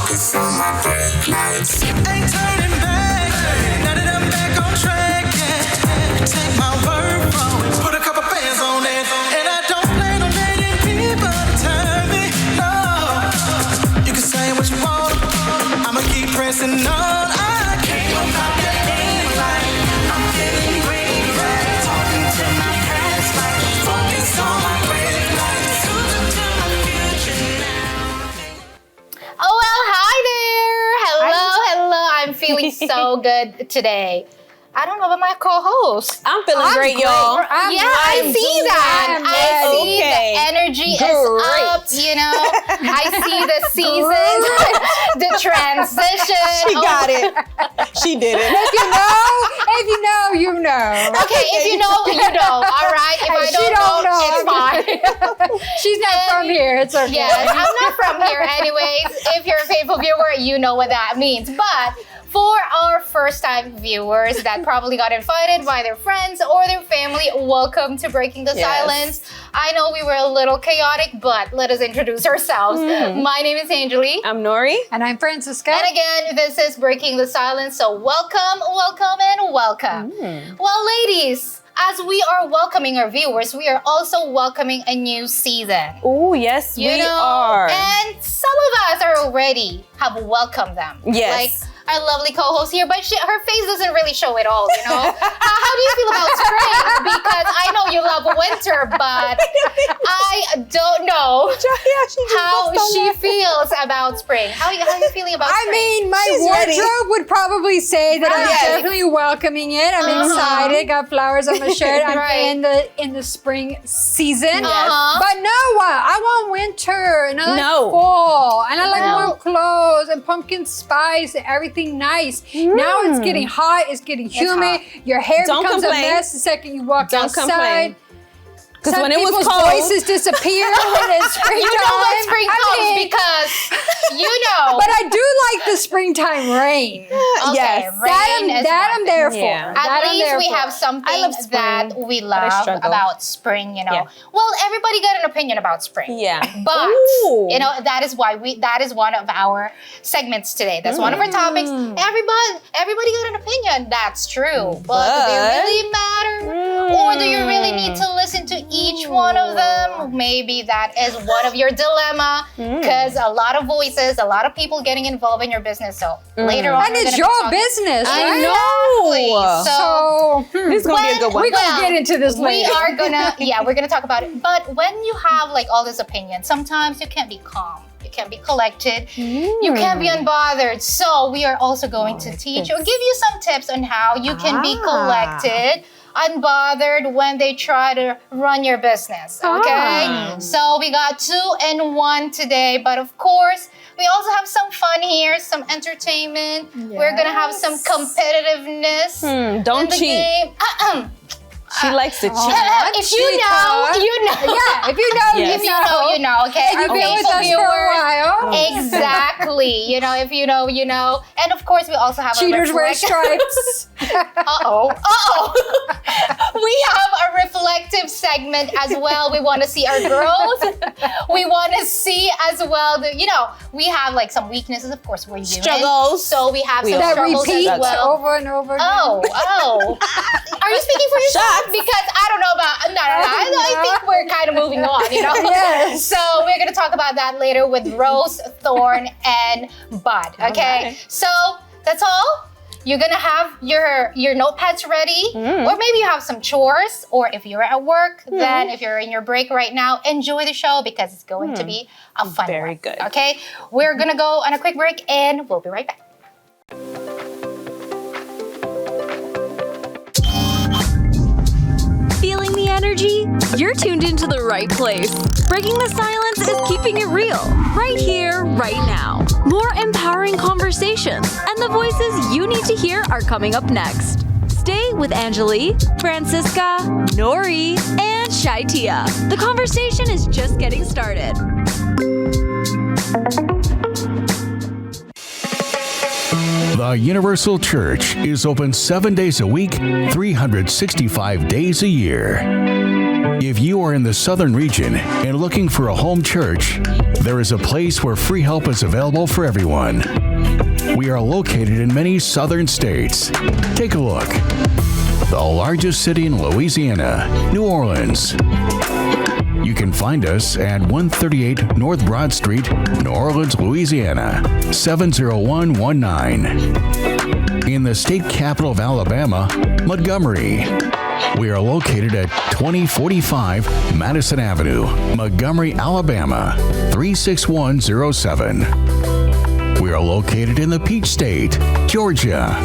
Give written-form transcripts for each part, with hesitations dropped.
Focus on my brake lights. Ain't turning back. Now that I'm back on track, yeah. Take my word from it. Put a couple bands on it. And I don't plan on letting people turn me. No. You can say what you want. I'ma keep pressing on. I can't go pop that green light. I'm feeling green light. Talking to my past life. Focus on my brake lights. Cruising to my future now. Oh, well, hi there. Hello. I'm feeling so good today. I don't know about my co-host. I'm feeling great, y'all. I see that. I see the energy is up, you know. I see the season, the transition. She got it. She did it. If you know, you know. Okay, if you know, you know. All right. If I don't know, it's fine. She's not from here. It's okay. Yes, I'm not from here anyways. If you're a faithful viewer, you know what that means. But for our first-time viewers that probably got invited by their friends or their family, welcome to Breaking the Silence. I know we were a little chaotic, but let us introduce ourselves. My name is Angeli. I'm Nori. And I'm Francisca. And again, this is Breaking the Silence. So welcome, and welcome. Well, ladies, as we are welcoming our viewers, we are also welcoming a new season. Oh, yes, we are. And some of us are already have welcomed them. Yes. Like our lovely co-host here, but her face doesn't really show it all, you know? How do you feel about spring? Because I know you love winter, but I don't know how she feels about spring. How are you feeling about spring? I mean, my She's wardrobe would probably say that I'm Right. definitely welcoming it. I'm excited. Got flowers on my shirt. I'm Right. in the spring season. Uh-huh. But no, I want winter and I like No. fall and I like No. warm clothes and pumpkin spice and everything nice. Now it's getting hot. It's getting humid. Your hair Don't becomes complain. a mess the second you walk Don't outside. complain. Because Some when it was people's cold, voices disappear when it's springtime. You know when spring I comes mean, because you know. But I do like the springtime rain. Okay, yes. rain is That one I'm there thing. for. Yeah. That At I'm least there we for. have something I love spring, that we but I love struggle. about spring, you know. Yeah. Well, everybody got an opinion about spring. Yeah. But Ooh. you know, that is one of our segments today. That's one of our topics. Everybody got an opinion. That's true. But do they really matter? Or do you really need to listen to each one of them? Maybe that is one of your dilemma. Because a lot of voices, a lot of people getting involved in your business. So later on, And we're it's gonna be your talking- business, I right? know. So This is going to be a good one. We're going to get into this we later. are we're gonna talk about it. But when you have like all this opinion, sometimes you can't be calm. You can't be collected. You can't be unbothered. So we are also going to teach or give you some tips on how you can be collected, unbothered when they try to run your business. Okay? So we got 2 in 1 today, but of course, we also have some fun here, some entertainment. We're gonna have some competitiveness Don't in the cheat. game. She likes to cheat. If you know, you know. Yeah, if you know, Yes. If you know, you know, okay? You've been with faithful us for a while. Exactly. You know, if you know, you know. And of course, we also have Cheaters a wear stripes. Uh-oh. We have a reflective segment as well. We want to see our growth. We want to see as well, we have like some weaknesses. Of course, we're human. Struggles. So we have some That struggles repeats as well. over and over again. Oh. Are you speaking for yourself? Because I don't know about, no. I think we're kind of moving on, you know? Yes. So we're going to talk about that later with Rose, Thorn, and Bud, okay? right. So that's all. You're going to have your notepads ready, or maybe you have some chores, or if you're at work, then if you're in your break right now, enjoy the show because it's going to be a fun one. Very good. Okay? We're going to go on a quick break and we'll be right back. Feeling the energy? You're tuned into the right place. Breaking the silence is keeping it real, right here, right now. More empowering conversations, and the voices you need to hear are coming up next. Stay with Angeli, Francisca, Nori, and Shaitia. The conversation is just getting started. The Universal Church is open 7 days a week, 365 days a year. If you are in the southern region and looking for a home church, there is a place where free help is available for everyone. We are located in many southern states. Take a look. The largest city in Louisiana, New Orleans. You can find us at 138 North Broad Street, New Orleans, Louisiana, 70119. In the state capital of Alabama, Montgomery. We are located at 2045 Madison Avenue, Montgomery, Alabama, 36107. We are located in the Peach State, Georgia.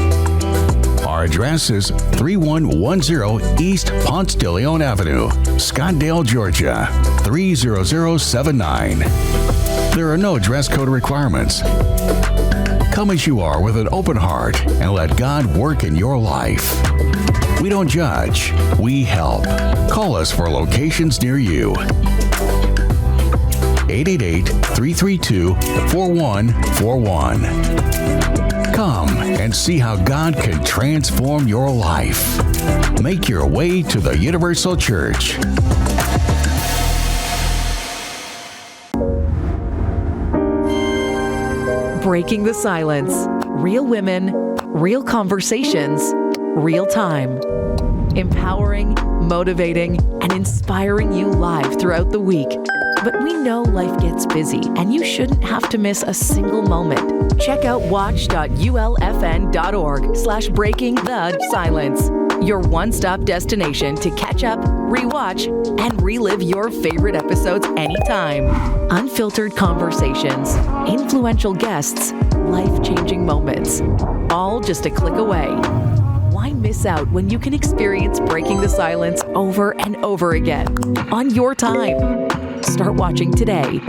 Our address is 3110 East Ponce de Leon Avenue, Scottsdale, Georgia, 30079. There are no dress code requirements. Come as you are with an open heart and let God work in your life. We don't judge, we help. Call us for locations near you. 888-332-4141. Come and see how God can transform your life. Make your way to the Universal Church. Breaking the silence. Real women, real conversations, real time. Empowering, motivating, and inspiring you live throughout the week. But we know life gets busy, and you shouldn't have to miss a single moment. Check out watch.ulfn.org/breaking the silence. Your one-stop destination to catch up, rewatch, and relive your favorite episodes anytime. Unfiltered conversations, influential guests, life-changing moments. All just a click away. Why miss out when you can experience Breaking the Silence over and over again on your time? Start watching today.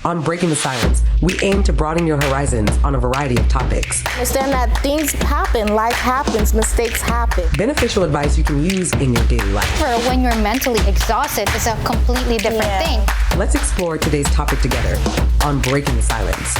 On Breaking the Silence, we aim to broaden your horizons on a variety of topics. Understand that things happen, life happens, mistakes happen. Beneficial advice you can use in your daily life. For when you're mentally exhausted, it's a completely different thing. Let's explore today's topic together on Breaking the Silence.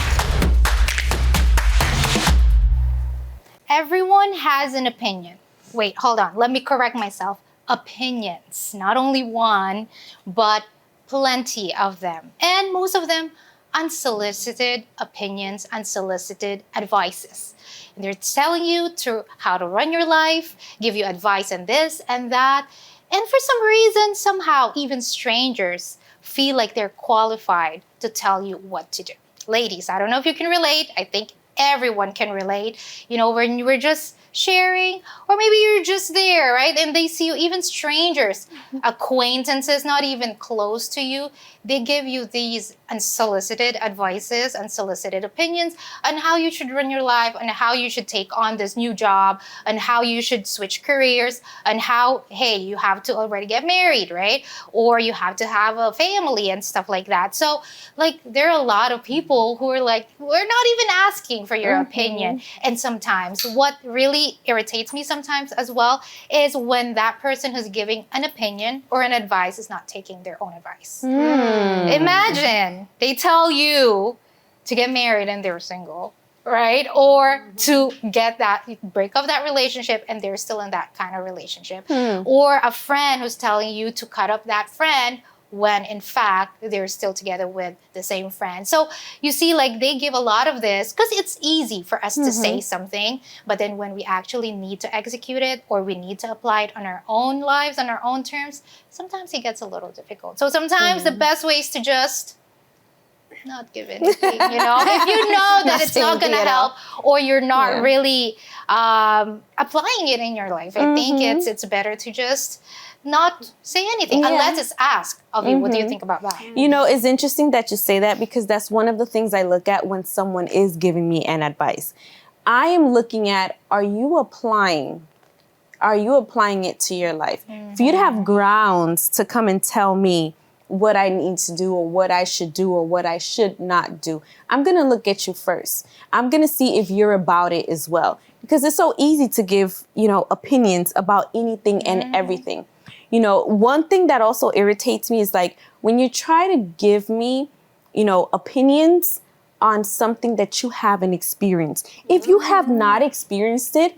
Everyone has an opinion. Wait, hold on. Let me correct myself. Opinions. Not only one, but plenty of them. And most of them unsolicited opinions, unsolicited advices. And they're telling you how to run your life, give you advice on this and that. And for some reason, somehow, even strangers feel like they're qualified to tell you what to do. Ladies, I don't know if you can relate. I think everyone can relate. You know, when you were just sharing, or maybe you're just there, right? And they see you, even strangers, acquaintances, not even close to you, they give you these unsolicited advices, unsolicited opinions on how you should run your life, and how you should take on this new job, and how you should switch careers, and how, hey, you have to already get married, right? Or you have to have a family and stuff like that. So, like, there are a lot of people who are like, we're not even asking for your opinion. And sometimes what really irritates me sometimes as well is when that person who's giving an opinion or an advice is not taking their own advice. Imagine they tell you to get married and they're single, right? Or to break up that relationship and they're still in that kind of relationship. Or a friend who's telling you to cut up that friend when in fact they're still together with the same friend. So you see, like, they give a lot of this because it's easy for us to say something, but then when we actually need to execute it or we need to apply it on our own lives, on our own terms, sometimes it gets a little difficult. So sometimes the best way is to just not give anything, you know? If you know that it's not going to help, or you're not really applying it in your life, I think it's better to just not say anything unless it's asked of you. What do you think about that? You know, it's interesting that you say that, because that's one of the things I look at when someone is giving me an advice. I am looking at, are you applying it to your life? For you to have grounds to come and tell me what I need to do or what I should do or what I should not do, I'm going to look at you first. I'm going to see if you're about it as well. Because it's so easy to give, opinions about anything and everything. You know, one thing that also irritates me is, like, when you try to give me, opinions on something that you haven't experienced. If you have not experienced it,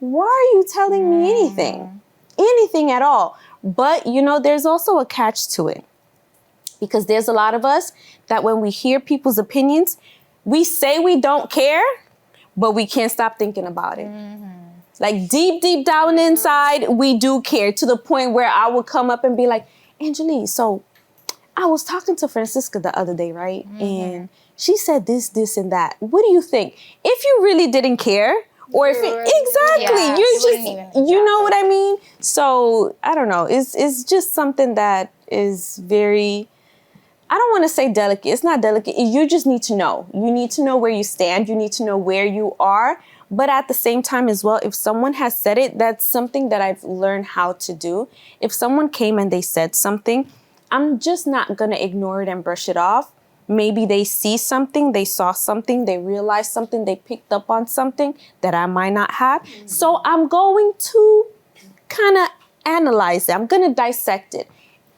why are you telling me anything? Anything at all? But, you know, there's also a catch to it. Because there's a lot of us that when we hear people's opinions, we say we don't care, but we can't stop thinking about it. Like deep down inside, we do care, to the point where I would come up and be like, Angeli, so I was talking to Francisca the other day, right? And she said this, and that. What do you think? If you really didn't care, or if you know what I mean? So I don't know. It's just something that is very, I don't want to say delicate. It's not delicate. You just need to know. You need to know where you stand. You need to know where you are. But at the same time as well, if someone has said it, that's something that I've learned how to do. If someone came and they said something, I'm just not going to ignore it and brush it off. Maybe they see something, they saw something, they realized something, they picked up on something that I might not have. So I'm going to kind of analyze it. I'm going to dissect it.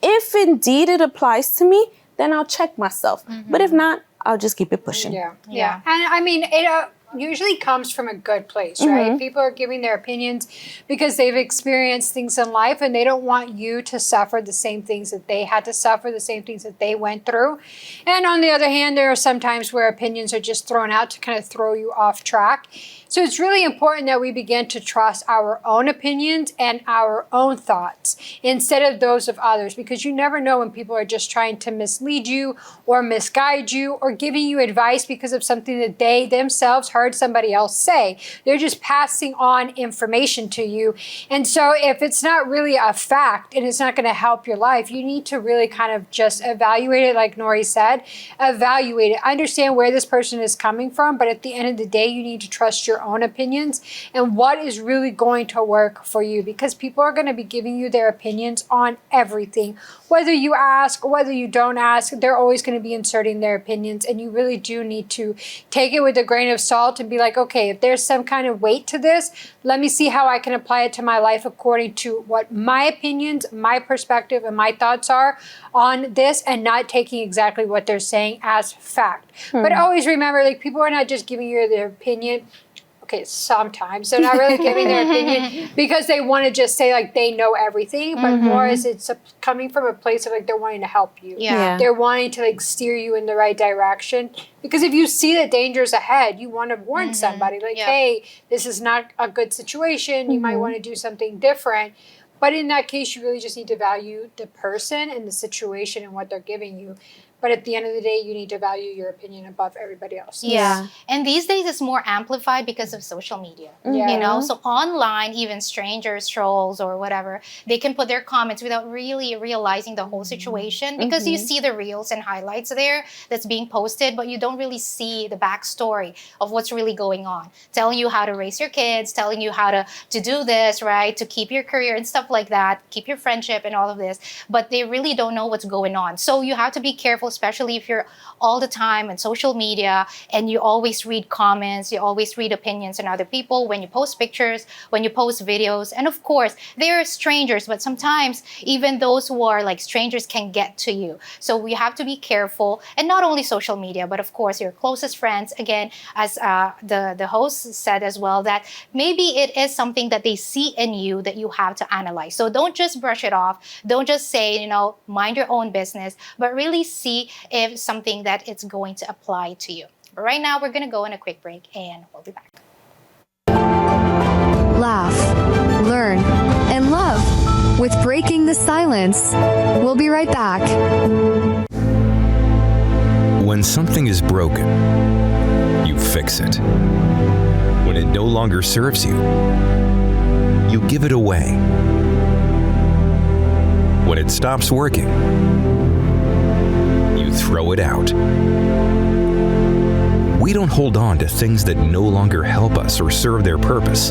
If indeed it applies to me, then I'll check myself. But if not, I'll just keep it pushing. Yeah. And I mean, it usually comes from a good place, right? People are giving their opinions because they've experienced things in life and they don't want you to suffer the same things that they had to suffer, the same things that they went through. And on the other hand, there are some times where opinions are just thrown out to kind of throw you off track. So it's really important that we begin to trust our own opinions and our own thoughts instead of those of others, because you never know when people are just trying to mislead you or misguide you or giving you advice because of something that they themselves heard somebody else say. They're just passing on information to you. And so if it's not really a fact and it's not going to help your life, you need to really kind of just evaluate it, like Nori said, evaluate it. Understand where this person is coming from, but at the end of the day, you need to trust your own opinions and what is really going to work for you, because people are going to be giving you their opinions on everything. Whether you ask or whether you don't ask, they're always going to be inserting their opinions, and you really do need to take it with a grain of salt and be like, okay, if there's some kind of weight to this, let me see how I can apply it to my life according to what my opinions, my perspective, and my thoughts are on this, and not taking exactly what they're saying as fact. But always remember, like, people are not just giving you their opinion. Okay, sometimes they're not really giving their opinion because they want to just say like they know everything, but more as it's coming from a place of like they're wanting to help you. They're wanting to like steer you in the right direction, because if you see that danger's ahead, you want to warn somebody like, hey, this is not a good situation. You might want to do something different. But in that case, you really just need to value the person and the situation and what they're giving you. But at the end of the day, you need to value your opinion above everybody else. Yeah. And these days it's more amplified because of social media. You know, so online, even strangers, trolls or whatever, they can put their comments without really realizing the whole situation, because you see the reels and highlights there that's being posted, but you don't really see the backstory of what's really going on. Telling you how to raise your kids, telling you how to do this, right? To keep your career and stuff like that, keep your friendship and all of this. But they really don't know what's going on. So you have to be careful, especially if you're all the time on social media and you always read comments, you always read opinions on other people when you post pictures, when you post videos. And of course, they're strangers, but sometimes even those who are like strangers can get to you. So we have to be careful, and not only social media, but of course your closest friends. Again, as the host said as well, that maybe it is something that they see in you that you have to analyze. So don't just brush it off. Don't just say, you know, mind your own business, but really see if something that it's going to apply to you. But right now, we're going to go on a quick break and we'll be back. Laugh, learn, and love with Breaking the Silence. We'll be right back. When something is broken, you fix it. When it no longer serves you, you give it away. When it stops working, throw it out. We don't hold on to things that no longer help us or serve their purpose.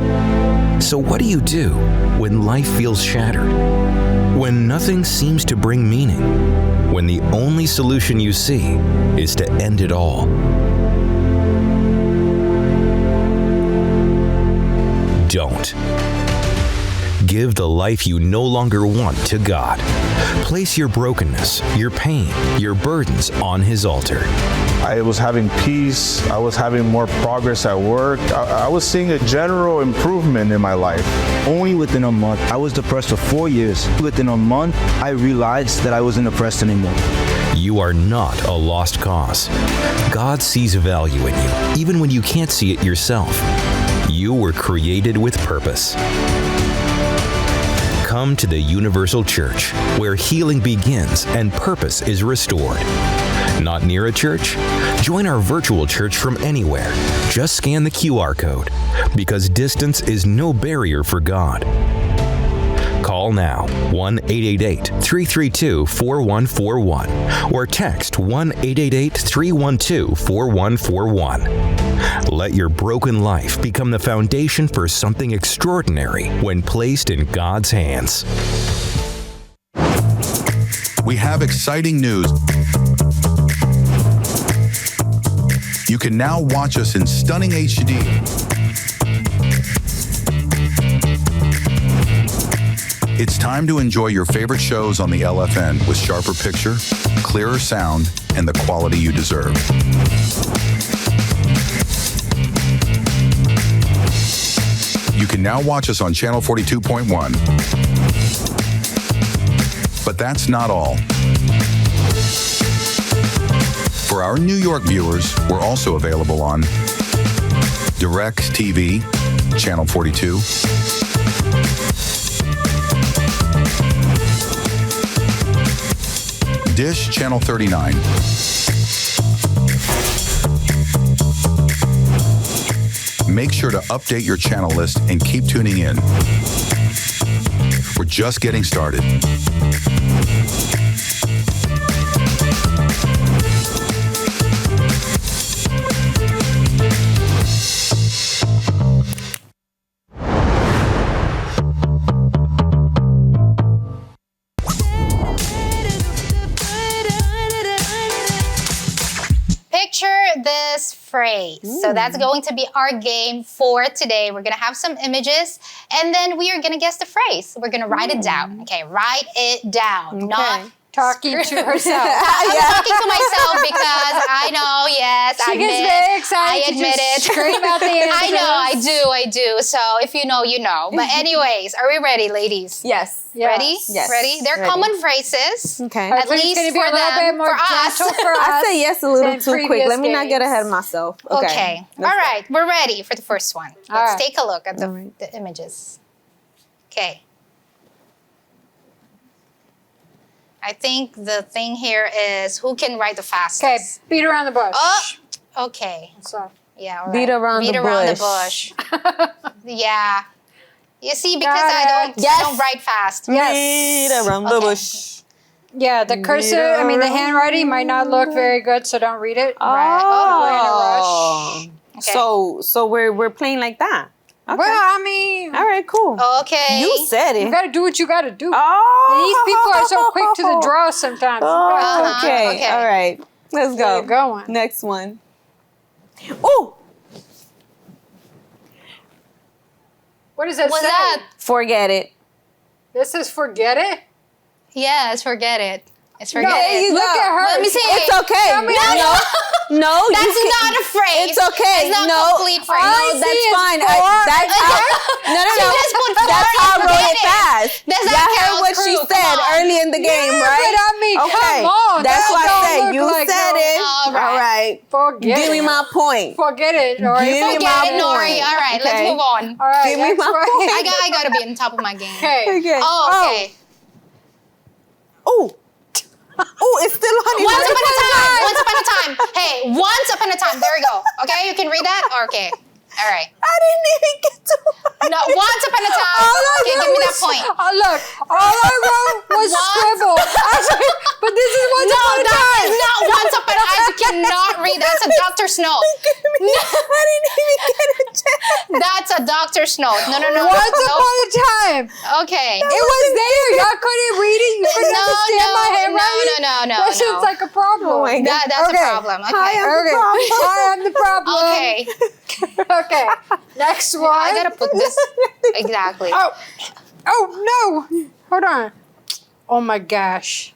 So what do you do when life feels shattered? When nothing seems to bring meaning? When the only solution you see is to end it all? Don't. Give the life you no longer want to God. Place your brokenness, your pain, your burdens on His altar. I was having peace. I was having more progress at work. I was seeing a general improvement in my life. Only within a month. I was depressed for 4 years. Within a month, I realized that I wasn't depressed anymore. You are not a lost cause. God sees value in you, even when you can't see it yourself. You were created with purpose. Come to the Universal Church, where healing begins and purpose is restored. Not near a church? Join our virtual church from anywhere. Just scan the QR code, because distance is no barrier for God. Call now 1-888-332-4141 or text 1-888-312-4141. Let your broken life become the foundation for something extraordinary when placed in God's hands. We have exciting news. You can now watch us in stunning HD. It's time to enjoy your favorite shows on the LFN with sharper picture, clearer sound, and the quality you deserve. You can now watch us on channel 42.1. But that's not all. For our New York viewers, we're also available on Direct TV, channel 42, Dish, channel 39, make sure to update your channel list and keep tuning in. We're just getting started. This phrase. So that's going to be our game for today. We're going to have some images and then we are going to guess the phrase. We're going to write it down. Okay, write it down. Okay. Not talking to herself. I'm talking to myself because I know, yes, she gets very excited. I admit it. Scream out the answers. I do. So if you know, you know. But anyways, are we ready, ladies? Yes. Ready? Yes. Ready? They're ready. common phrases. Okay. At least it's for be a little them, bit more for us. gentle for us. I say yes a little than too quick. previous Let me not get games. ahead of myself. Okay. All right. We're ready for the first one. Let's take a look at the images. Okay. I think the thing here is who can write the fastest. Okay, beat around the bush. Oh, okay. So, yeah, all right. Beat around the bush. Yeah. You see, because I don't write fast. Yes. Beat around the bush. Yeah, the cursive, I mean, the handwriting might not look very good, so don't read it. Right. Oh, we're in a rush. Okay. So we're playing like that. Okay. Well, I mean, all right, cool. Okay. You said it. You gotta do what you gotta do. Oh. These people are so quick to the draw sometimes. Oh, okay. All right. Let's go. Keep going. Next one. Oh. What does that What's say? that? Forget it. This says forget it? Yes, forget it. It's forget No, it. you Look go. at her. Let me see. It's okay. No, That's not a phrase. It's okay. It's not no, complete phrase. No, that's fine. That's how. No. She just put That's forget how I wrote it. it fast. Does that Y'all heard count? what she Crew, said come on. early in the game, Yeah, right? but I mean, okay. come on. That's That why I don't said look you like said no- it. All right. All right. Forget Give me it. my point. Forget it, Nori. Give me Forget my it, Nori. point. All right, let's Okay. move on. All right, Give me next my one. point. I gotta be on top of my game. Okay. Okay. Oh, okay. Oh. Oh, it's still on. Once upon a time. Once upon a time. Hey, once upon a time. There we go. Okay, you can read that? Okay. All right. I didn't even get to No, once upon a time. Okay, give me that point. Oh, look, all I wrote was scribble. But this is once upon a that time. is not once upon a time. You cannot read. That's a doctor's note. I didn't even get a chance. That's a doctor's note. No. Once upon a time. Okay. It was there. Y'all couldn't read it. You couldn't understand my handwriting. No. That shit's like a problem. Oh my God. That's a problem. Okay. I am the problem. Okay. Okay. Next one. I gotta put this exactly. Oh. Oh no! Hold on. Oh my gosh.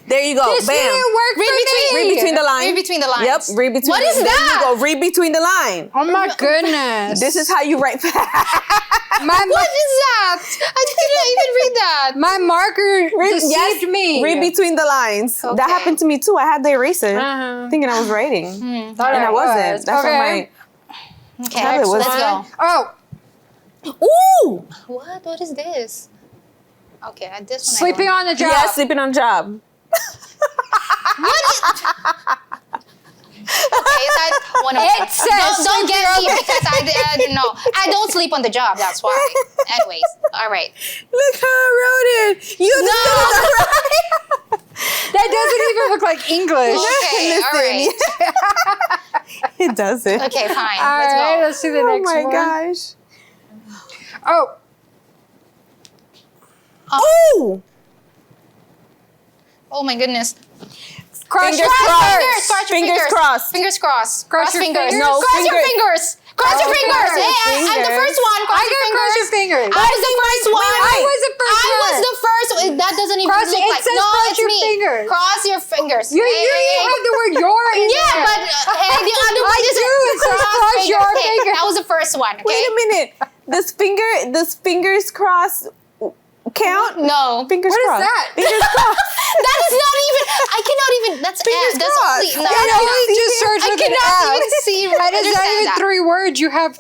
There you go. This Bam. didn't work for me. Read between the lines. Read between the lines. Yep. Read between. What is there that? you go. Read between the line. Oh my goodness. This is how you write fast. What is that? I didn't even read that. My marker deceived me. Read between the lines. Okay. That happened to me too. I had the eraser, thinking I was writing, and I wasn't. That's Okay. why Okay, Tablet was- let's go. Oh, Ooh! What? What is this? Okay, this one. sleeping on the job. Yeah, sleeping on job. Okay, that's one of It them. says Don't get sleeping me on because I didn't know. I don't sleep on the job. That's why. Anyways, all right. Look how I wrote it. You That doesn't even look like English. Okay, all right. It doesn't. Okay, fine. All Let's right, go. let's see the next one. Oh my gosh. Oh, Oh! Oh my goodness. cross Fingers your crossed. fingers. Cross your Fingers fingers. crossed. Fingers crossed. Cross your fingers. fingers. No, cross your fingers. Cross your Okay. fingers. Hey, I'm the Fingers. first one. Cross I your got fingers. cross your fingers. I was the first one. I was the first I was one. the first. That doesn't even Cross- look it like. says No, cross it's your me. fingers. Cross your fingers. You have the word "your" in Yeah, there. but hey, the other one is do. It says cross your Okay, fingers. that was the first one. Okay. Wait a minute. Does fingers crossed count? No. Fingers What is crossed. that? Fingers crossed. That is not even. I cannot even. That's Fingers That's crossed. only. No, Yeah, no, no, no. You just search I with an cannot F. even see. That is not understand even that. 3 words. You have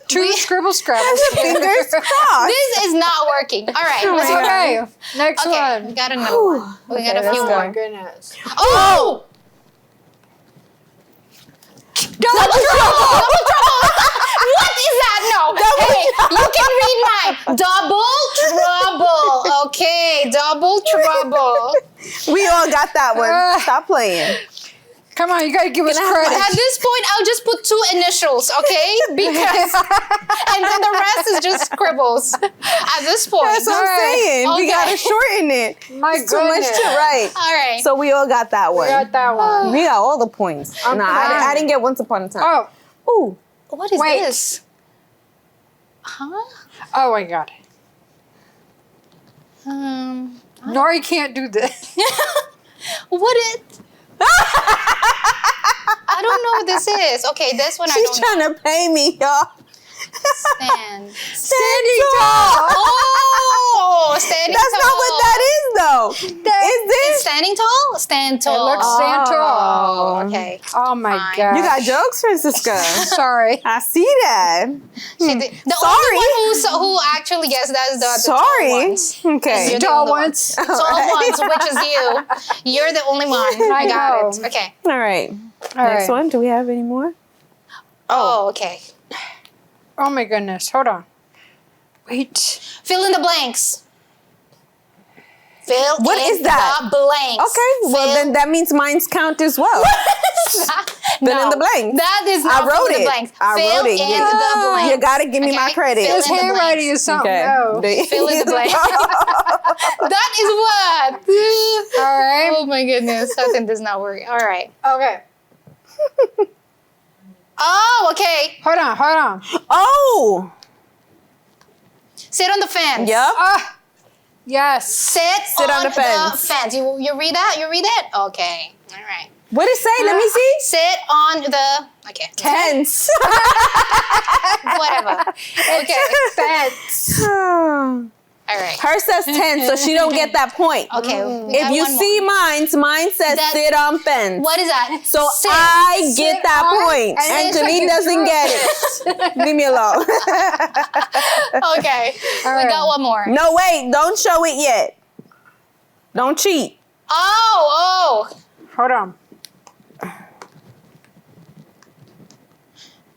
2 scribble scrabbles. Fingers crossed. This is not working. All right. Let's go. Okay, next Okay, we one. got another one. We got a few Oh my more. goodness. Oh! Double trouble! Double trouble! What is that? No. Hey, you can read mine. Double trouble. Okay, double trouble. We all got that one. Stop playing. Come on, you gotta give us Can I have credit. At this point, I'll just put 2 initials, okay? Because, and then the rest is just scribbles. At this point. That's what I'm saying. We Okay. gotta shorten it. My It's too much to goodness. write. All right. So we all got that one. We got that one. We got all the points. I'm I fine. didn't get once upon a time. Oh, Ooh. What is Wait. this? Huh? oh my God. Nori can't do this. What is? I don't know what this is. Okay, this one I She's don't know. trying to pay me, y'all. Stand. Standing tall. Oh, standing That's tall. not what that is, though. Is It's this? standing tall? Stand tall. It looks stand tall. Okay. Oh my Fine. God. You got jokes, Francisca. Sorry. I see that. She did. The Sorry. only one who actually guessed that is the tall Sorry. ones. Okay. You're the Tall only one. ones. Tall ones, which is you. You're the only one. I got it. Okay. All right. All Next right. one. Do we have any more? Oh, okay. Oh my goodness. Hold on. Wait. Fill in the blanks. Fill What in is that? the blanks. Okay. Well, then that means mine's count as well. Fill in the blanks. That is I not wrote fill in it. the blanks. I Fill wrote it. in You- the blanks. You gotta give me my Okay? credit. Fill His in the handwriting blanks. is something Okay. else. Fill in the blanks. That is what. All right. Oh my goodness. That thing does not work. All right. Okay. Oh, okay. Hold on. Hold on. Oh. Sit on the fence. Yep. Yes. Sit on the fence. You read that? You read it? Okay. All right. What did it say? Let me see. Sit on the. Okay. Tense. Whatever. Okay. Fence. All right. Her says 10, so she don't get that point. Okay. we If got you one more. see mine says That- sit on fence. What is that? So Sit. I get Sit that on, point. and then it's Angeline like a doesn't get it. Leave me alone. Okay. We right. got one more. No, wait. Don't show it yet. Don't cheat. Oh. Hold on.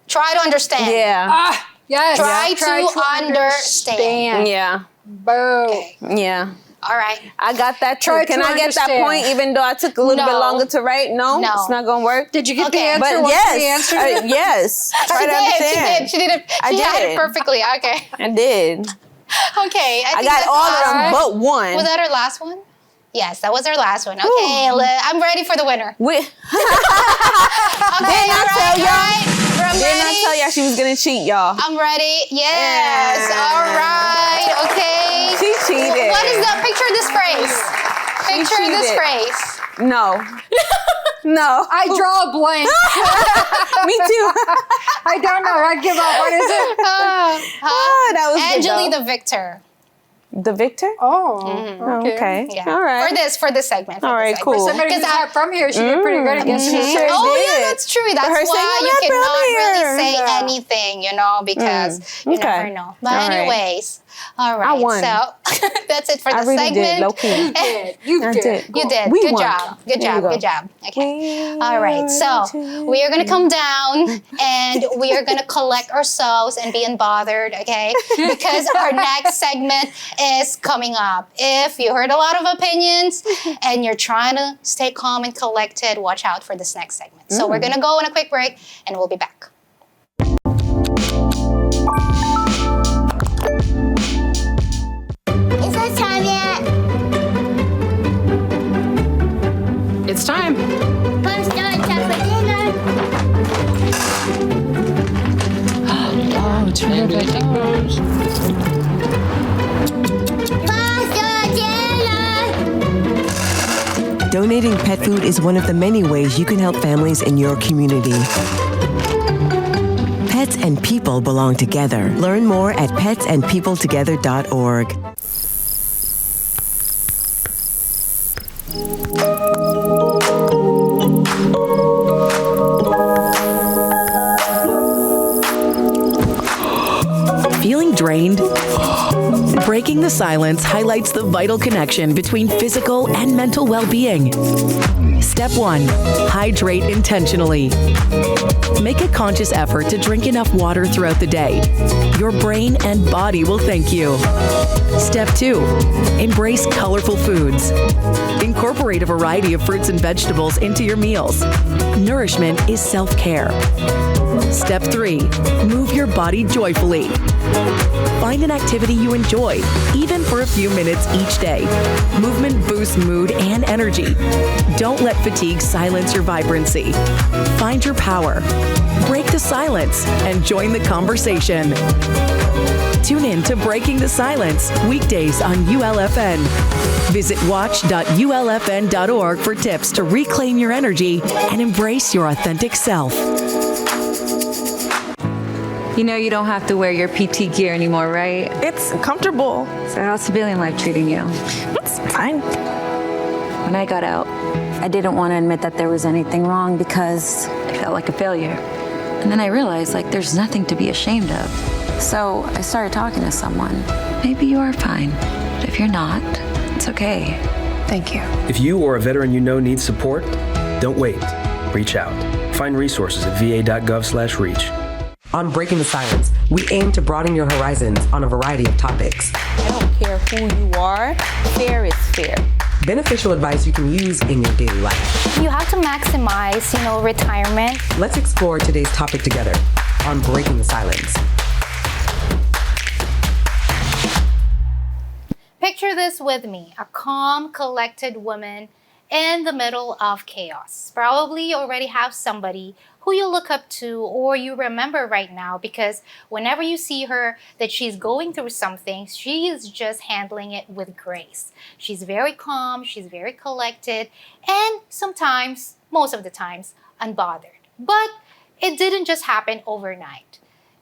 Try to understand. Yeah. Yes. Try to understand. Yeah. Boo. Okay. Yeah. All right. I got that too. Try Can to I get that understand. point even though I took a little bit No. longer to write? No? No. It's not going to work? Did you get Okay. the answer? But once yes. we answered it? Yes. Try to understand. She did it. I She had did. it perfectly. Okay. I did. Okay. I think got that's all of last them one. but one. Was that our last one? Yes, that was our last one. Okay, I'm ready for the winner. We- Okay, Didn't I tell y'all? Right. I'm Didn't ready. I tell y'all she was gonna cheat, y'all? I'm ready. Yes. All right. Okay. She cheated. What is that? Picture this phrase. Picture this cheated. phrase. No. No. I draw a blank. Me too. I don't know. I give up. What is it? That was good, Angeli though. the victor. The victor? Oh, okay. Yeah. All right. For this segment. All right, cool. Somebody who's not from here, she did pretty good. I guess she Sure Oh did. yeah, that's true. That's For her saying, why "I'm you not cannot from really say here." anything, because you Okay. never know. But All right. anyways, all right. won. So that's it for the I really segment. did, low key. You I did. did. You did. We Good won. job. Good There you job. go. Good job. Okay. All right. So we are gonna come down and we are gonna collect ourselves and be unbothered, okay? Because our next segment is coming up. If you heard a lot of opinions and you're trying to stay calm and collected, watch out for this next segment. So we're gonna go on a quick break and we'll be back. Is it time yet? It's time. Let's start time for dinner. Oh, it's really Donating pet food is one of the many ways you can help families in your community. Pets and people belong together. Learn more at petsandpeopletogether.org. Feeling drained? Breaking the Silence highlights the vital connection between physical and mental well-being. Step 1. Hydrate intentionally. Make a conscious effort to drink enough water throughout the day. Your brain and body will thank you. Step 2. Embrace colorful foods. Incorporate a variety of fruits and vegetables into your meals. Nourishment is self-care. Step 3. Move your body joyfully. Find an activity you enjoy, even for a few minutes each day. Movement boosts mood and energy. Don't let fatigue silence your vibrancy. Find your power. Break the silence and join the conversation. Tune in to Breaking the Silence weekdays on ULFN. Visit watch.ulfn.org for tips to reclaim your energy and embrace your authentic self. You know you don't have to wear your PT gear anymore, right? It's comfortable. So how's civilian life treating you? It's fine. When I got out, I didn't want to admit that there was anything wrong because I felt like a failure. And then I realized, there's nothing to be ashamed of. So I started talking to someone. Maybe you are fine, but if you're not, it's okay. Thank you. If you or a veteran you know needs support, don't wait. Reach out. Find resources at va.gov/reach. On Breaking the Silence, we aim to broaden your horizons on a variety of topics. I don't care who you are. Fair is fair. Beneficial advice you can use in your daily life. You have to maximize, retirement. Let's explore today's topic together on Breaking the Silence. Picture this with me, a calm, collected woman in the middle of chaos. Probably you already have somebody who you look up to or you remember right now, because whenever you see her that she's going through something, she is just handling it with grace. She's very calm, she's very collected, and sometimes, most of the times, unbothered. But it didn't just happen overnight.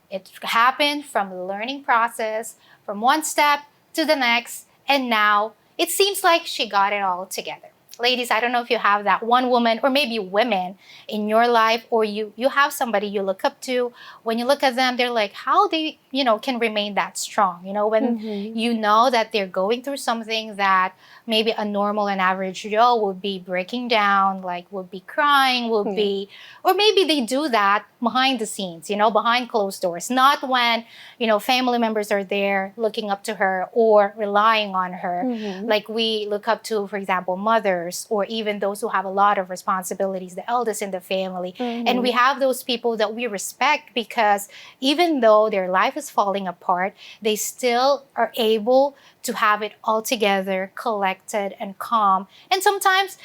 It happened from the learning process, from one step to the next, and now it seems like she got it all together. Ladies, I don't know if you have that one woman or maybe women in your life, or you have somebody you look up to. When you look at them, they're like, how they, can remain that strong. When you know that they're going through something that maybe a normal and average Joe would be breaking down, would be crying, would be, or maybe they do that behind the scenes, behind closed doors, not when, family members are there looking up to her or relying on her. Like we look up to, for example, mothers, or even those who have a lot of responsibilities, the eldest in the family. And we have those people that we respect because even though their life is falling apart, they still are able to have it all together, collected and calm. And sometimes,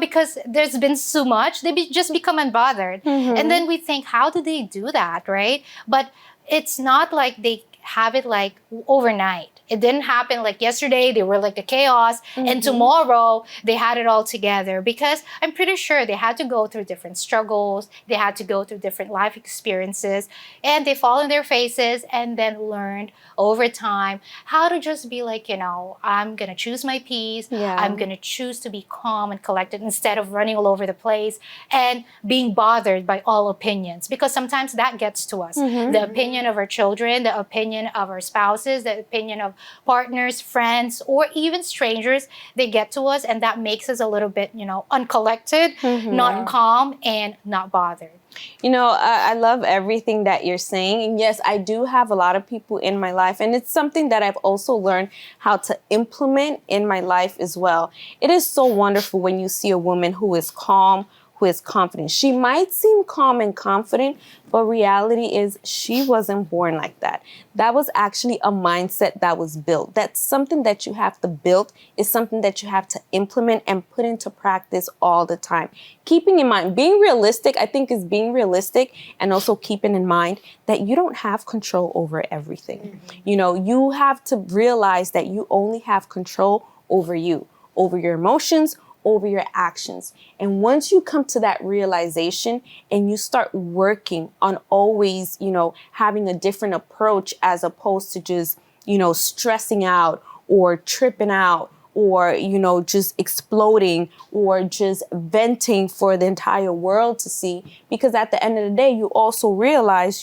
because there's been so much, they just become unbothered. And then we think, how do they do that, right? But it's not like they have it like overnight. It didn't happen like yesterday, they were like a chaos, and tomorrow they had it all together, because I'm pretty sure they had to go through different struggles, they had to go through different life experiences, and they fall on their faces and then learned over time how to just be like, I'm gonna choose my peace, I'm gonna choose to be calm and collected instead of running all over the place and being bothered by all opinions, because sometimes that gets to us. The opinion of our children, the opinion of our spouses, the opinion of partners, friends, or even strangers, they get to us, and that makes us a little bit, uncollected, not calm, and not bothered. I love everything that you're saying. And yes, I do have a lot of people in my life, and it's something that I've also learned how to implement in my life as well. It is so wonderful when you see a woman who is calm, who is confident. She might seem calm and confident, but reality is she wasn't born like that. That was actually a mindset that was built. That's something that you have to build. It's something that you have to implement and put into practice all the time. Keeping in mind, being realistic, I think, is being realistic, and also keeping in mind that you don't have control over everything. You have to realize that you only have control over you, over your emotions, over your actions. And once you come to that realization and you start working on always, having a different approach, as opposed to just, stressing out or tripping out or, just exploding or just venting for the entire world to see. Because at the end of the day, you also realize,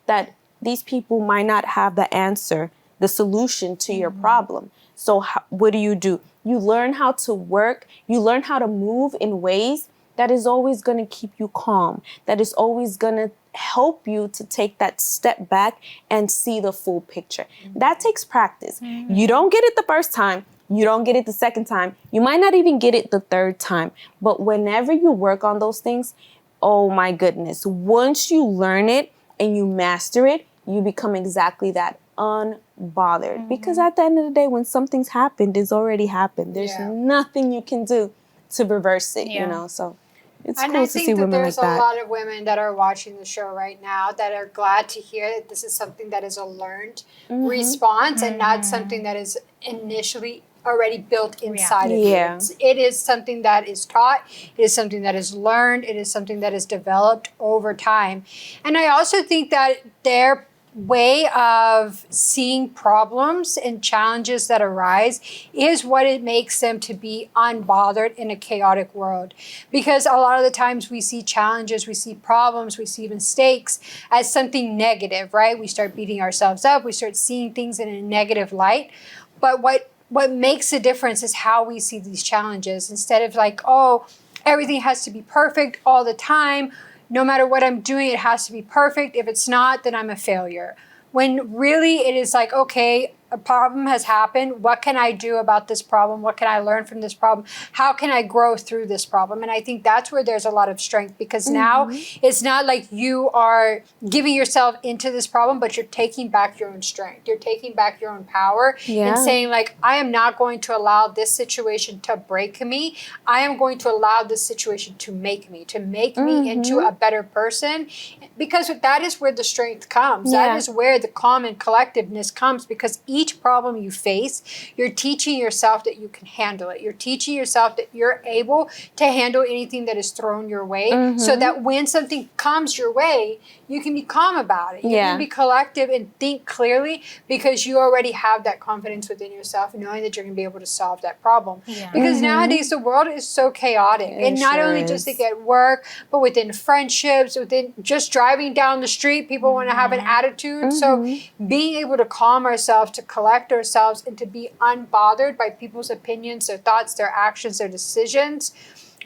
that these people might not have the answer, the solution to your problem. So what do? You learn how to work. You learn how to move in ways that is always going to keep you calm, that is always going to help you to take that step back and see the full picture. That takes practice. You don't get it the first time. You don't get it the second time. You might not even get it the third time. But whenever you work on those things, oh my goodness, once you learn it and you master it, you become exactly that, unbothered. Because at the end of the day, when something's happened, it's already happened. There's nothing you can do to reverse it, So it's cool to see women like that. There's a lot of women that are watching the show right now that are glad to hear that this is something that is a learned response and not something that is initially already built inside of you. It is something that is taught. It is something that is learned. It is something that is developed over time. And I also think that their way of seeing problems and challenges that arise is what it makes them to be unbothered in a chaotic world. Because a lot of the times we see challenges, we see problems, we see mistakes as something negative, right? We start beating ourselves up. We start seeing things in a negative light. But what makes a difference is how we see these challenges. Instead of like, oh, everything has to be perfect all the time. No matter what I'm doing, it has to be perfect. If it's not, then I'm a failure. When really it is like, okay, a problem has happened. What can I do about this problem? What can I learn from this problem? How can I grow through this problem? And I think that's where there's a lot of strength, because now it's not like you are giving yourself into this problem, but you're taking back your own strength. You're taking back your own power and saying like, I am not going to allow this situation to break me. I am going to allow this situation to make me into a better person, because that is where the strength comes. That is where the calm and collectiveness comes, because each problem you face, you're teaching yourself that you can handle it. You're teaching yourself that you're able to handle anything that is thrown your way, so that when something comes your way, you can be calm about it. You can be collective and think clearly, because you already have that confidence within yourself, knowing that you're going to be able to solve that problem. Because nowadays the world is so chaotic, and not only just like at work, but within friendships, within just driving down the street, people want to have an attitude. So being able to calm ourselves, to collect ourselves, and to be unbothered by people's opinions, their thoughts, their actions, their decisions,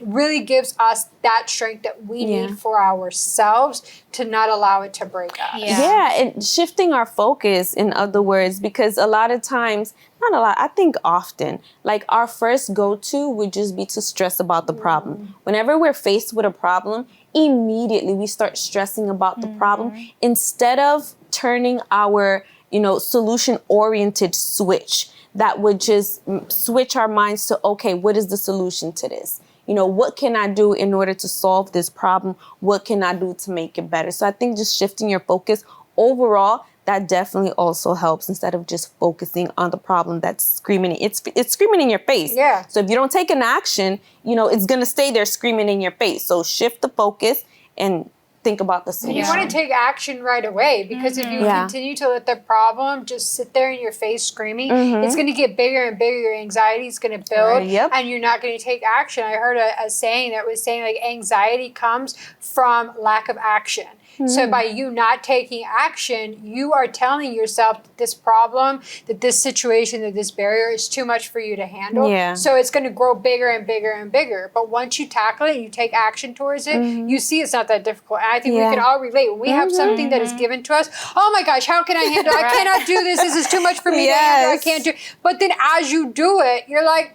really gives us that strength that we need for ourselves to not allow it to break us. Yeah, and shifting our focus, in other words, because a lot of times, not a lot, I think often, like our first go-to would just be to stress about the problem. Whenever we're faced with a problem, immediately we start stressing about the problem instead of turning our, solution-oriented switch that would just switch our minds to, okay, what is the solution to this? What can I do in order to solve this problem? What can I do to make it better? So I think just shifting your focus overall, that definitely also helps instead of just focusing on the problem that's screaming. It's screaming in your face. Yeah. So if you don't take an action, it's going to stay there screaming in your face. So shift the focus and think about the solution. You want to take action right away, because if you continue to let the problem just sit there in your face screaming, it's going to get bigger and bigger. Your anxiety is going to build, and you're not going to take action. I heard a saying that was saying, like, anxiety comes from lack of action. So by you not taking action, you are telling yourself that this problem, that this situation, that this barrier is too much for you to handle. Yeah. So it's going to grow bigger and bigger and bigger. But once you tackle it and you take action towards it, you see it's not that difficult. And I think we can all relate. When we have something that is given to us, oh my gosh, how can I handle it? I cannot do this. This is too much for me to handle. I can't do it. But then as you do it, you're like,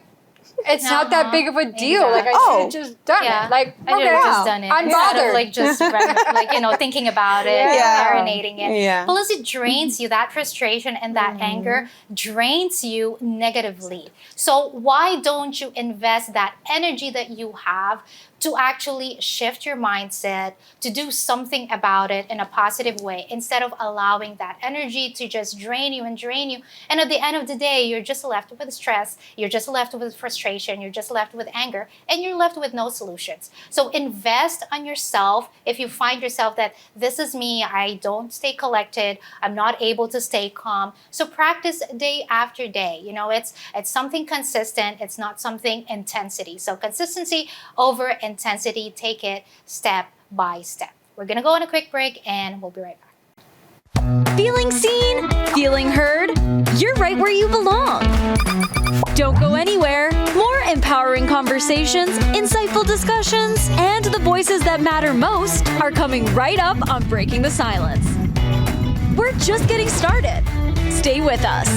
it's not that big of a deal. Like, I should have just done it. Like, I should have just done it. I'm Instead bothered. of like just thinking about it, marinating it. Yeah. Plus, it drains you. That frustration and that anger drains you negatively. So why don't you invest that energy that you have to actually shift your mindset, to do something about it in a positive way, instead of allowing that energy to just drain you. And at the end of the day, you're just left with stress, you're just left with frustration, you're just left with anger, and you're left with no solutions. So invest on yourself. If you find yourself that this is me, I don't stay collected, I'm not able to stay calm. So practice day after day. It's something consistent, it's not something intensity. So consistency over intensity, take it step by step. We're gonna go on a quick break and we'll be right back. Feeling seen? Feeling heard? You're right where you belong. Don't go anywhere. More empowering conversations, insightful discussions, and the voices that matter most are coming right up on Breaking the Silence. We're just getting started. Stay with us.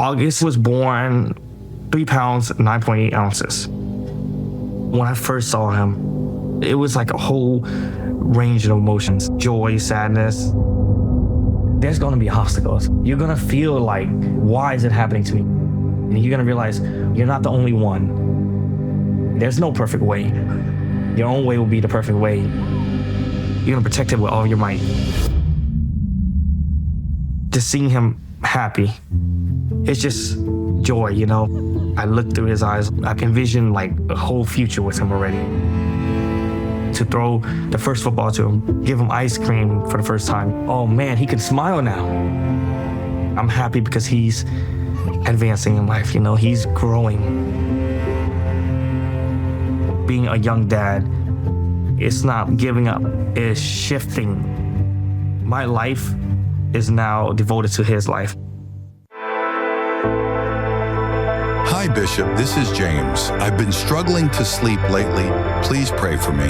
August was born 3 pounds, 9.8 ounces. When I first saw him, it was like a whole range of emotions, joy, sadness. There's gonna be obstacles. You're gonna feel like, why is it happening to me? And you're gonna realize you're not the only one. There's no perfect way. Your own way will be the perfect way. You're gonna protect it with all your might. Just seeing him happy, it's just joy, I look through his eyes. I can envision like a whole future with him already. To throw the first football to him, give him ice cream for the first time. Oh man, he can smile now. I'm happy because he's advancing in life, he's growing. Being a young dad, it's not giving up, it's shifting. My life is now devoted to his life. Hi, Bishop. This is James. I've been struggling to sleep lately. Please pray for me.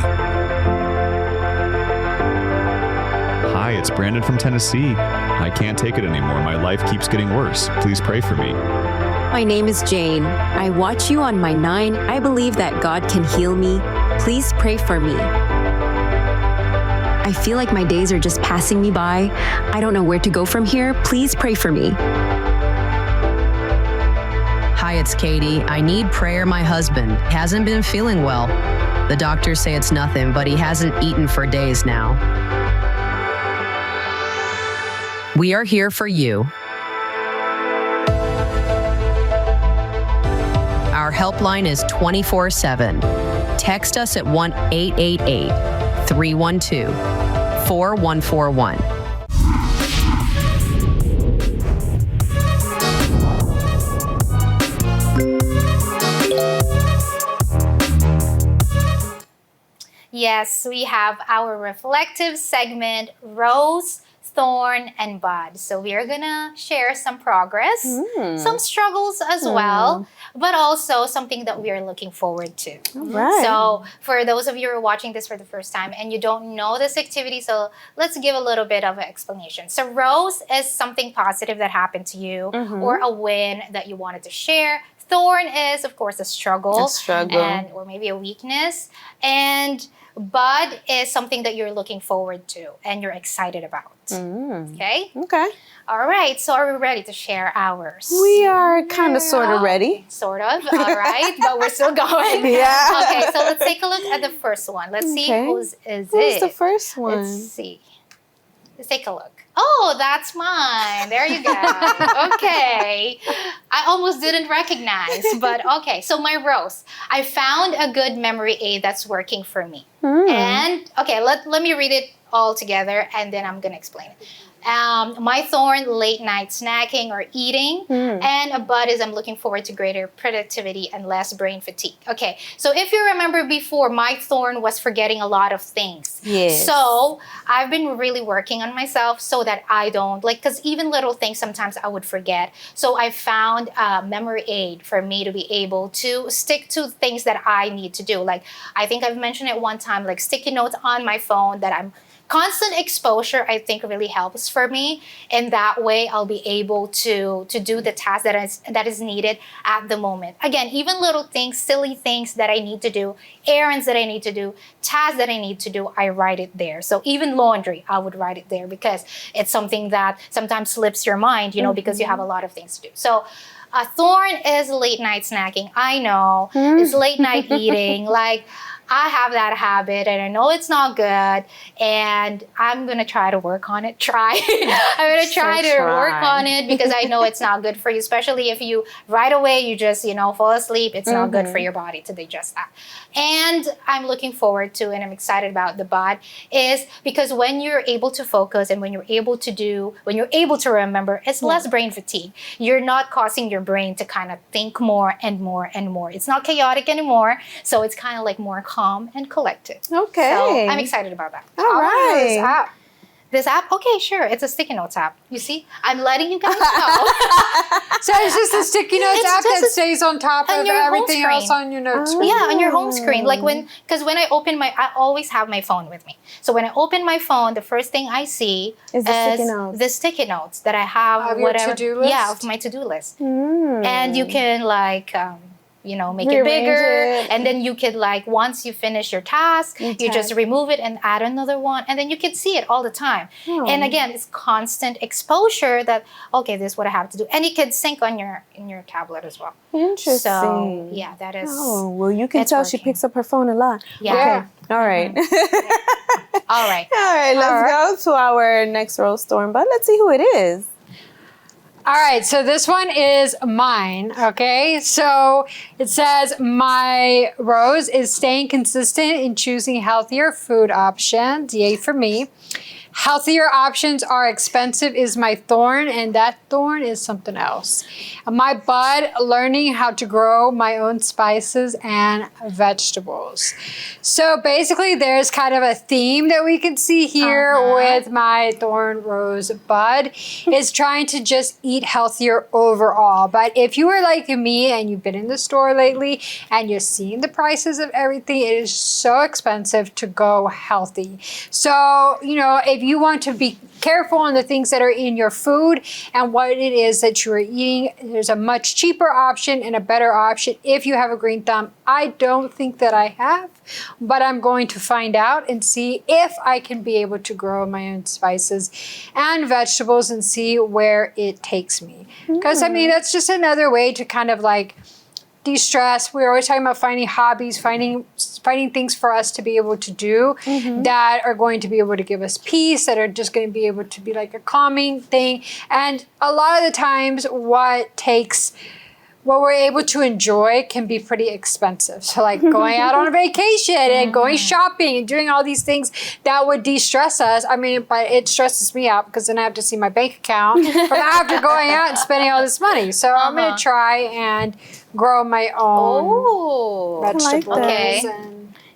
Hi, it's Brandon from Tennessee. I can't take it anymore. My life keeps getting worse. Please pray for me. My name is Jane. I watch you on my 9. I believe that God can heal me. Please pray for me. I feel like my days are just passing me by. I don't know where to go from here. Please pray for me. Hi, it's Katie. I need prayer. My husband hasn't been feeling well. The doctors say it's nothing, but he hasn't eaten for days now. We are here for you. Our Our helpline is 24/7. Text us at 1-888-312-4141. Yes, we have our reflective segment, Rose, Thorn, and Bud. So we are gonna share some progress, some struggles as well, but also something that we are looking forward to. Right. So for those of you who are watching this for the first time and you don't know this activity, so let's give a little bit of an explanation. So Rose is something positive that happened to you or a win that you wanted to share. Thorn is, of course, a struggle. And, or maybe a weakness. And Bud is something that you're looking forward to and you're excited about. Okay? Okay. All right. So are we ready to share ours? We are kind of sort of ready. Sort of. All right. But we're still going. Yeah. Okay. So let's take a look at the first one. Let's see who's it. Who's the first one? Let's see. Let's take a look. Oh, that's mine. There you go. Okay. I almost didn't recognize, but okay. So my Rose, I found a good memory aid that's working for me. And okay, let me read it all together and then I'm going to explain it. My Thorn, late night snacking or eating. And a Bud is I'm looking forward to greater productivity and less brain fatigue. Okay, so if you remember before, my Thorn was forgetting a lot of things. Yes. So I've been really working on myself so that I don't, because even little things sometimes I would forget. So I found a memory aid for me to be able to stick to things that I need to do. Like, I think I've mentioned it one time, like sticky notes on my phone that I'm constant exposure, I think, really helps for me. And that way, I'll be able to do the task that is needed at the moment. Again, even little things, silly things that I need to do, errands that I need to do, tasks that I need to do, I write it there. So even laundry, I would write it there because it's something that sometimes slips your mind, because you have a lot of things to do. So a Thorn is late night snacking. I know. It's late night eating. Like, I have that habit and I know it's not good and I'm going to try to work on it. I'm going to try to work on it because I know it's not good for you, especially if you right away you just, fall asleep. It's not good for your body to digest that. And I'm looking forward to and I'm excited about the Bud is because when you're able to focus and when you're able to remember, it's less brain fatigue. You're not causing your brain to kind of think more and more and more. It's not chaotic anymore. So it's kind of like more calm and collected. Okay. So I'm excited about that. All right. This app? Okay, sure. It's a sticky notes app. You see? I'm letting you guys know. So it's just a sticky notes app that stays on top of everything else on your notes screen. Yeah, on your home screen. Like because when I open I always have my phone with me. So when I open my phone, the first thing I see is the sticky notes that I have. Of your to-do list? Yeah, of my to-do list. And you can make it bigger. And then you could once you finish your task, you just remove it and add another one. And then you can see it all the time. And again, it's constant exposure that, okay, this is what I have to do. And it can sync on in your tablet as well. Interesting. So yeah, that is. Oh, well, you can tell she picks up her phone a lot. Yeah. Okay. All right. All right. All right. Let's go to our next Rose Storm, but let's see who it is. All right, so this one is mine, okay? So it says, my Rose is staying consistent in choosing healthier food options. Yay for me. Healthier options are expensive is my Thorn, and that Thorn is something else. My Bud, learning how to grow my own spices and vegetables. So basically there's kind of a theme that we can see here with my Thorn, Rose, Bud, is trying to just eat healthier overall. But if you were like me and you've been in the store lately and you're seeing the prices of everything, it is so expensive to go healthy. So, if you want to be careful on the things that are in your food and what it is that you are eating, there's a much cheaper option and a better option if you have a green thumb. I don't think that I have, but I'm going to find out and see if I can be able to grow my own spices and vegetables and see where it takes me. Because that's just another way to kind of de-stress. We're always talking about finding hobbies, finding things for us to be able to do that are going to be able to give us peace, that are just going to be able to be like a calming thing. And a lot of the times what takes what we're able to enjoy can be pretty expensive. So like going out on a vacation and going shopping and doing all these things that would de-stress us. I mean, but it stresses me out because then I have to see my bank account from after going out and spending all this money. So I'm going to try and grow my own vegetables. Okay.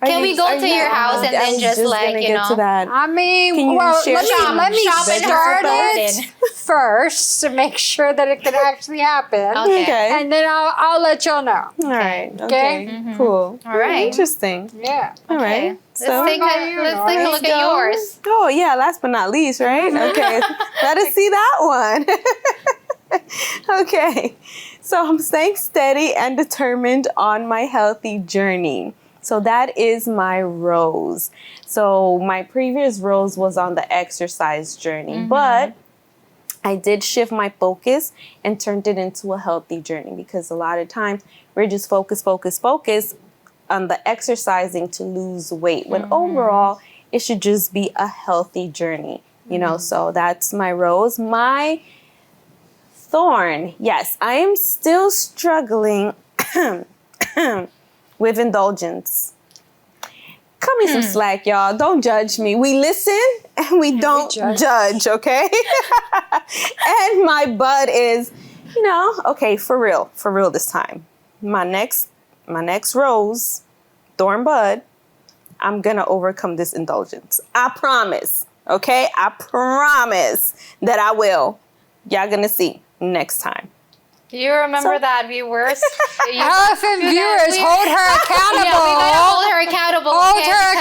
Can we go to your house and then just like, you know? I mean, Can you well, share let me shop in her start garden? it first to make sure that it can actually happen. Okay. And then I'll let y'all know. All right. Okay. Cool. All right. Interesting. Yeah. All right. Let's take a look at yours. Oh yeah, last but not least, right? Okay. Let us see that one. Okay. So I'm staying steady and determined on my healthy journey. So that is my rose. So my previous rose was on the exercise journey, but I did shift my focus and turned it into a healthy journey, because a lot of times we're just focus on the exercising to lose weight, when overall it should just be a healthy journey, you know. So that's my rose. My thorn, yes, I am still struggling with indulgence. Cut me some slack, y'all. Don't judge me. We listen and we don't judge, okay? And my bud is, you know, okay, for real this time. My next rose, thorn bud, I'm gonna overcome this indulgence. I promise, okay? I promise that I will. Y'all gonna see next time. Do you remember that, viewers? Elephant viewers, hold her accountable. Yeah, we gotta hold her accountable. Hold her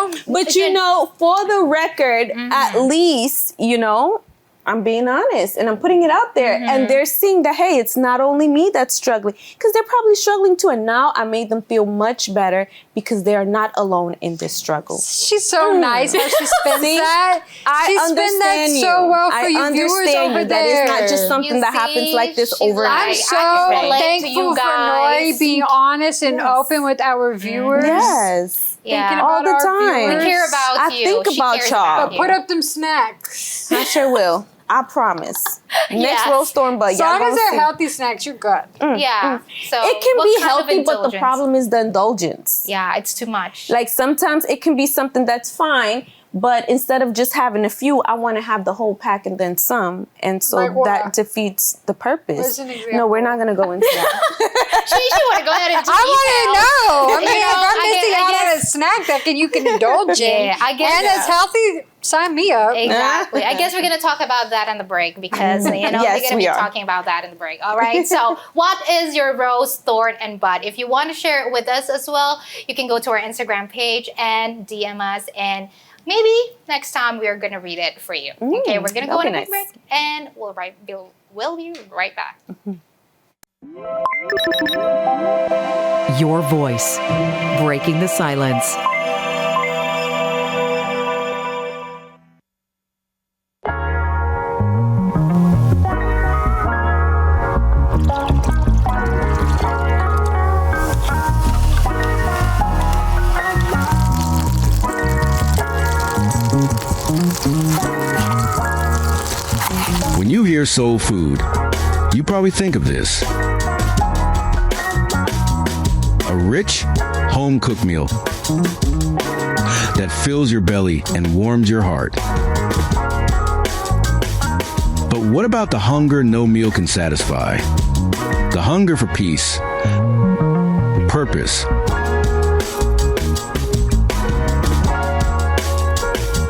accountable. But you know, for the record, at least, you know, I'm being honest and I'm putting it out there. And they're seeing that, hey, it's not only me that's struggling, because they're probably struggling too. And now I made them feel much better because they are not alone in this struggle. She's so nice how she spins that. She spins that so well for you viewers over there. That it's not just something that happens like this overnight. I'm so thankful for Nori being honest and open with our viewers. Yes. Thinking all about the our time. viewers. We care about you. I think She about cares y'all. about Put up them snacks. I sure will. I promise. Next rose thorn bud. As long as they're healthy snacks, you're good. Yeah. So it can what be kind of healthy, but the indulgence? problem is the indulgence. Yeah, it's too much. Like sometimes it can be something that's fine, but instead of just having a few, I want to have the whole pack and then some. And so Like what? that defeats the purpose. Where's an example? No, we're not going to go into that. She want to go ahead and I want to know. I mean, You know, if I'm missing I out on a guess- snack that you can indulge in, Yeah, I get and that. it's healthy, sign me up. Exactly. I guess we're going to talk about that in the break because, you know, Yes, we're going to we be are. talking about that in the break. All right. So what is your rose, thorn, and bud? If you want to share it with us as well, you can go to our Instagram page and DM us, and maybe next time we are going to read it for you. Okay. We're going to go on a quick break and we'll be right back. Your voice, breaking the silence. When you hear soul food, you probably think of this. A rich, home-cooked meal that fills your belly and warms your heart. But what about the hunger no meal can satisfy? The hunger for peace, purpose,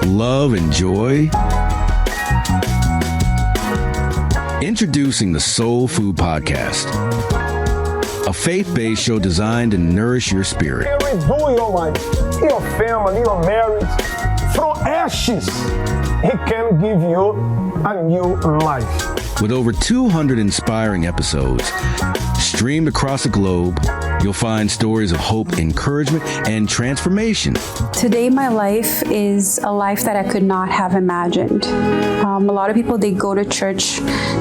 love, and joy? Introducing the Soul Food Podcast, a faith-based show designed to nourish your spirit. Redo your life, your family, your marriage. From ashes, He can give you a new life. With over 200 inspiring episodes streamed across the globe, you'll find stories of hope, encouragement, and transformation. Today, my life is a life that I could not have imagined. A lot of people, they go to church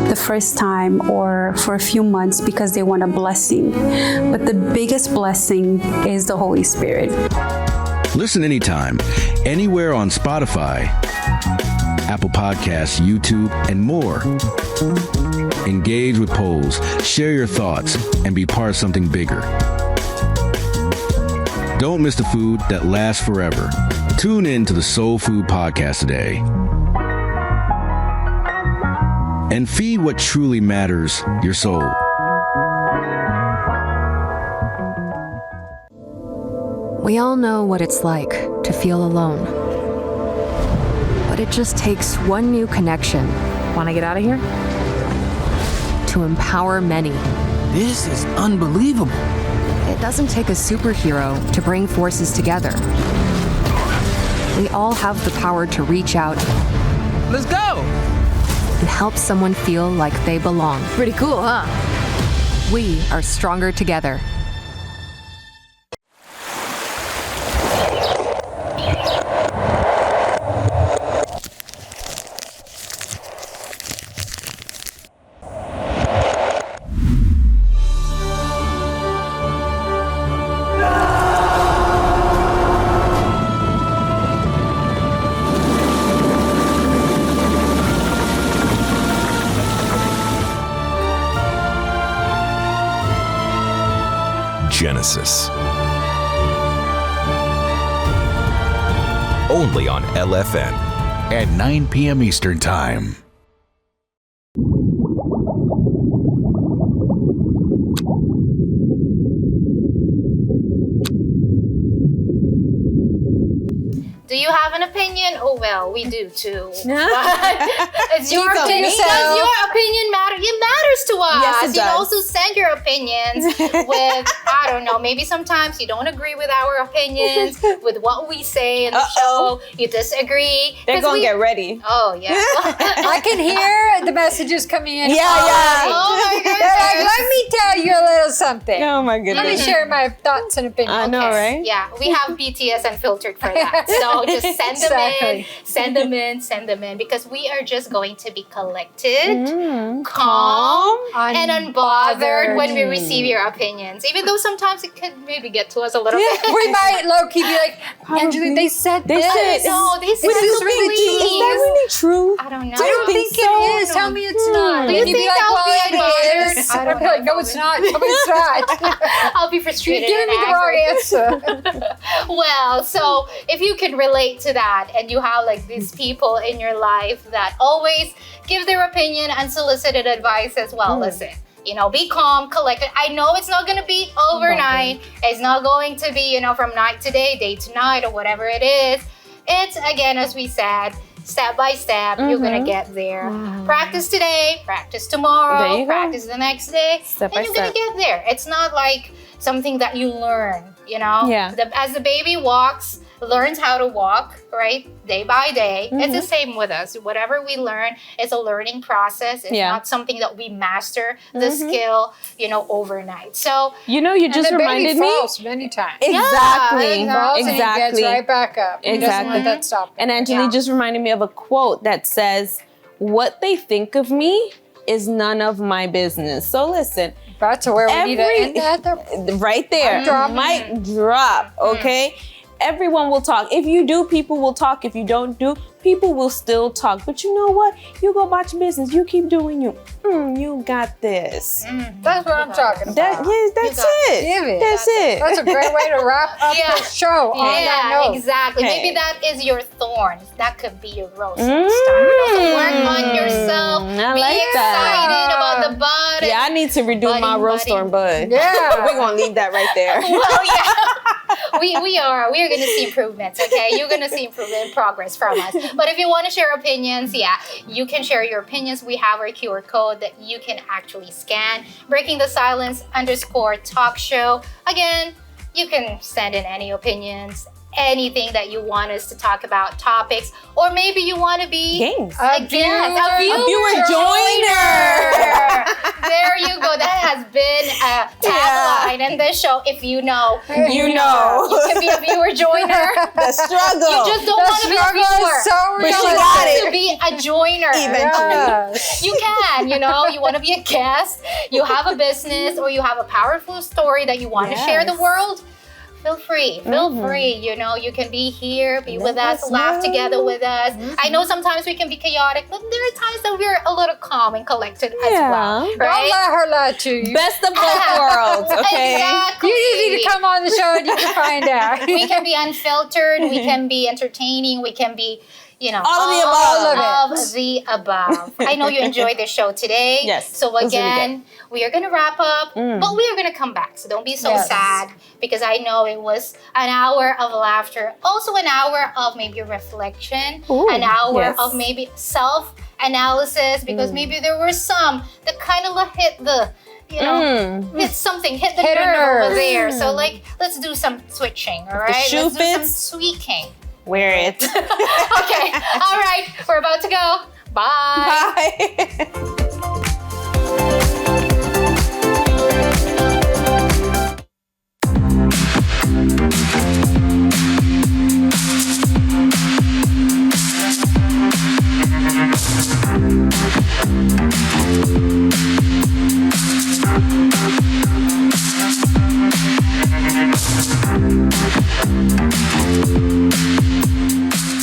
the first time or for a few months because they want a blessing. But the biggest blessing is the Holy Spirit. Listen anytime, anywhere on Spotify, Apple Podcasts, YouTube, and more. engage with polls, share your thoughts, and be part of something bigger. Don't miss the food that lasts forever. Tune in to the Soul Food Podcast today. And feed what truly matters, your soul. We all know what it's like to feel alone. But it just takes one new connection. Want to get out of here? To empower many. This is unbelievable. It doesn't take a superhero to bring forces together. We all have the power to reach out. Let's go! And help someone feel like they belong. Pretty cool, huh? We are stronger together. Genesis. Only on LFN. At 9 p.m. Eastern Time. Do you have an opinion? Oh, well, we do too. But it's your opinion. Does your opinion matter? It matters to us. Yes, it You does. can also send your opinions with, I don't know, maybe sometimes you don't agree with our opinions, with what we say in the show. You disagree. They're going to get ready. Oh, yeah. I can hear the messages coming in. Yeah. Oh, my goodness. They're like, let me tell you a little something. Oh, my goodness. Let me share my thoughts and opinions. I know, right? Yeah, we have BTS Unfiltered for that. So just send them Exactly. send them in, because we are just going to be collected, calm, and unbothered when we receive your opinions. Even though sometimes it could maybe get to us a little bit. We might low-key be like, Angeli, they said They this. said- No, they said Is this so really please. true? Is that really true? I don't know. I don't think it is. Tell me it's not. Do you And you'd be think like, I'll well, be it unbothered? is. I don't I'd be like, know. no, it's not. Tell me it's not. I'll be You're frustrated. giving me and the wrong angry. answer. Well, so if you can relate to that, and you have like these people in your life that always give their opinion unsolicited advice as well, listen. You know, be calm, collected. I know it's not going to be overnight. It's not going to be, from night to day to night, or whatever it is. It's, again, as we said, step by step, you're going to get there. Practice today, practice There tomorrow, you go. practice the next day, Step by and you're going step. to get there. It's not like something that you learn, Yeah. As the baby learns how to walk, right? Day by day. It's the same with us. Whatever we learn is a learning process. It's not something that we master the skill, overnight. So, you just and the reminded baby me. falls many times. Exactly. Falls and he gets Exactly. right back up. He doesn't let that stop him. And Angeli just reminded me of a quote that says, "What they think of me is none of my business." So listen. That's where we need to end that. Right there. Mic drop. Okay. Everyone will talk. If you do, people will talk. If you don't do, people will still talk. But you know what? You go about your business. You keep doing you. You got this. That's what I'm talking about. That's it. Give it. That's it. That's a great way to wrap up the show on that note. Exactly. Okay. Maybe that is your thorn. That could be your rose next time. So work on yourself. I Be like excited about the bud. Yeah, I need to redo my rose thorn bud. Yeah. We're gonna leave that right there. Well, yeah. We are going to see improvements, okay? You're going to see improvement progress from us. But if you want to share opinions, you can share your opinions. We have our QR code that you can actually scan. Breaking the Silence _talk show. Again, you can send in any opinions, anything that you want us to talk about, topics, or maybe you want to be games. A viewer joiner. There you go. That has been a tagline in this show. If you know, you know. You can be a viewer joiner. The struggle. You just don't want to be a viewer. But she You got want it. to be a joiner. Eventually. You can, you want to be a guest. You have a business, or you have a powerful story that you want to share the world. feel free. Feel free. You know, you can be here, be with us, laugh together with us. I know sometimes we can be chaotic, but there are times that we're a little calm and collected as well. Right? Don't let her lie to you. Best of both worlds, okay? Exactly. You need to come on the show and you can find out. We can be unfiltered. We can be entertaining. We can be, you know, all of the above. I know you enjoyed this show today. Yes. So again, we are going to wrap up, but we are going to come back. So don't be so sad, because I know it was an hour of laughter, also an hour of maybe reflection, an hour of maybe self-analysis, because maybe there were some that kind of hit the, you know, hit the nerve over there. So like, let's do some switching, all right? shoe Let's do fits. some tweaking. Wear it. Okay, all right, we're about to go. Bye. Bye.